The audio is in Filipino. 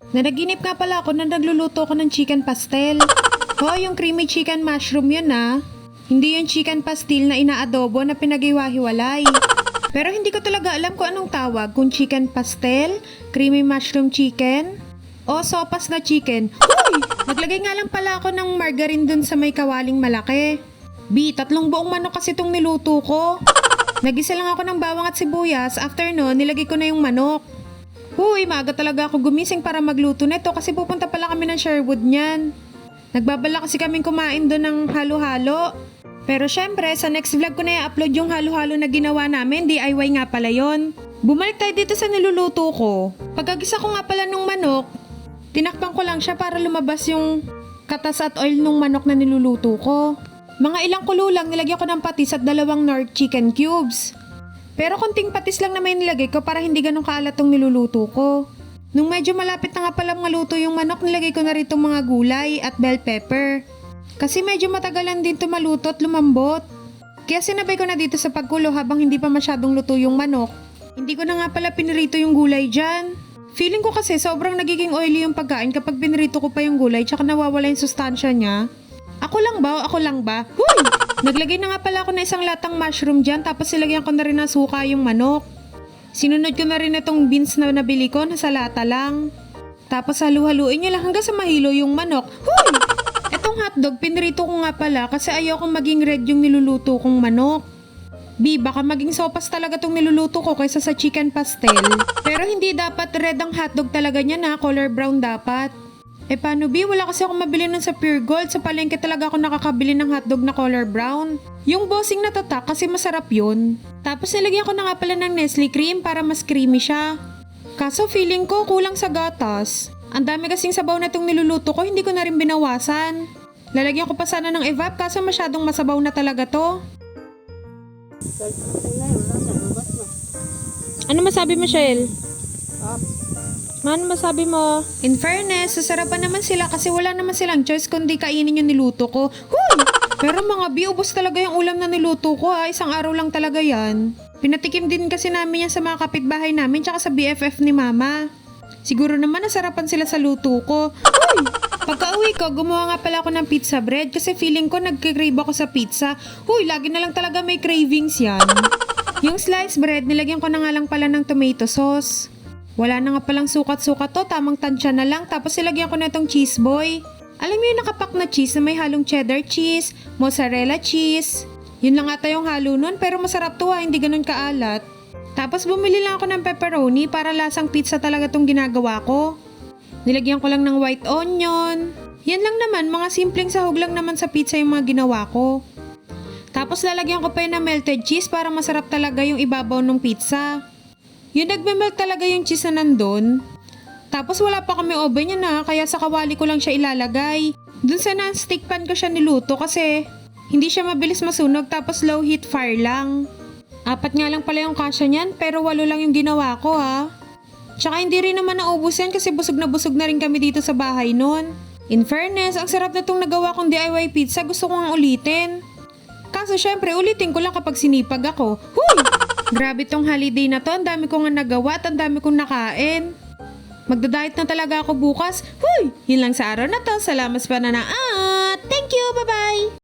Nanaginip nga pala ako na nagluluto ko ng chicken pastel. Yung creamy chicken mushroom yun ah. Hindi yung chicken pastil na inaadobo na pinaghiwa-hiwalay. Pero hindi ko talaga alam kung anong tawag, kung chicken pastel, creamy mushroom chicken, o sopas na chicken. Naglagay nga lang pala ako ng margarine dun sa may kawaling malaki. Tatlong buong manok kasi itong niluto ko. Nagisa lang ako ng bawang at sibuyas, after no, nilagay ko na yung manok. Maaga talaga ako gumising para magluto nito kasi pupunta pala kami ng Sherwood niyan. Nagbabala kasi kaming kumain doon ng halo-halo. Pero syempre, sa next vlog ko na i-upload yung halo-halo na ginawa namin, DIY nga pala yon. Bumalik tayo dito sa niluluto ko. Pagkagisa ko nga pala nung manok, tinakpan ko lang siya para lumabas yung katas at oil nung manok na niluluto ko. Mga ilang kulo lang nilagyan ko ng patis at 2 Knorr chicken cubes. Pero konting patis lang naman nilagay ko para hindi ganun kaalat tong niluluto ko. Nung medyo malapit na nga pala maluto yung manok, nilagay ko na rito mga gulay at bell pepper. Kasi medyo matagalan din to maluto at lumambot. Kaya sinabay ko na dito sa pagkulo habang hindi pa masyadong luto yung manok. Hindi ko na nga pala pinirito yung gulay dyan. Feeling ko kasi sobrang nagiging oily yung pagkain kapag pinirito ko pa yung gulay tsaka nawawala yung sustansya niya. Ako lang ba? Naglagay na nga pala ako ng isang latang mushroom dyan tapos silagyan ko na rin ng suka yung manok. Sinunod ko na rin itong beans na nabili ko na sa lata lang. Tapos halu-haluin nyo lang hanggang sa mahilo yung manok. Etong hotdog pinirito ko nga pala kasi ayaw kong maging red yung niluluto kong manok. Baka maging sopas talaga tong niluluto ko kaysa sa chicken pastel. Pero hindi dapat red ang hotdog talaga niya na, color brown dapat. Paano wala kasi ako mabili nun sa Pure Gold. Sa palengke talaga ako nakakabili ng hotdog na color brown. Yung bossing na tatak kasi masarap yun. Tapos nilagyan ko na nga pala ng Nestle cream para mas creamy siya. Kaso feeling ko kulang sa gatas. Ang dami kasing sabaw na itong niluluto ko, hindi ko na rin binawasan. Lalagyan ko pa sana ng evap kaso masyadong masabaw na talaga to. Ano masabi mo, Shell? Man, masabi mo? In fairness, sasarapan naman sila kasi wala naman silang choice kundi kainin yung niluto ko. Pero mga ubos talaga yung ulam na niluto ko ha. Isang araw lang talaga yan. Pinatikim din kasi namin yan sa mga kapitbahay namin tsaka sa BFF ni Mama. Siguro naman nasarapan sila sa luto ko. Pagka-uwi ko, gumawa nga pala ako ng pizza bread kasi feeling ko nagkikrave ako sa pizza. Lagi na lang talaga may cravings yan. Yung sliced bread, nilagyan ko na nga lang pala ng tomato sauce. Wala na nga palang sukat-sukat to, tamang tansya na lang. Tapos ilagyan ko na itong cheese boy. Alam mo yung nakapak na cheese na may halong cheddar cheese, mozzarella cheese. Yun lang ata yung halo nun, pero masarap to ha, hindi ganun kaalat. Tapos bumili lang ako ng pepperoni para lasang pizza talaga tong ginagawa ko. Nilagyan ko lang ng white onion. Yan lang naman, mga simpleng sahog lang naman sa pizza yung mga ginawa ko. Tapos lalagyan ko pa yun ng melted cheese para masarap talaga yung ibabaw ng pizza. Yung nagme-melt talaga yung cheese na nandun. Tapos wala pa kami oven yan na, kaya sa kawali ko lang siya ilalagay. Dun sa non-stick pan ko siya niluto kasi hindi siya mabilis masunog tapos low heat fire lang. 4 nga lang pala yung kasya niyan pero 8 lang yung ginawa ko ha. Tsaka hindi rin naman naubos yan kasi busog na rin kami dito sa bahay nun. In fairness, ang sarap na itong nagawa kong DIY pizza, gusto ko nga ulitin. Kaso syempre ulitin ko lang kapag sinipag ako. Grabe tong holiday na to, ang dami ko nga nagawa at ang dami kong nakain. Magda-diet na talaga ako bukas. Yun lang sa araw na to. Salamat sa pananaat. Thank you, bye-bye!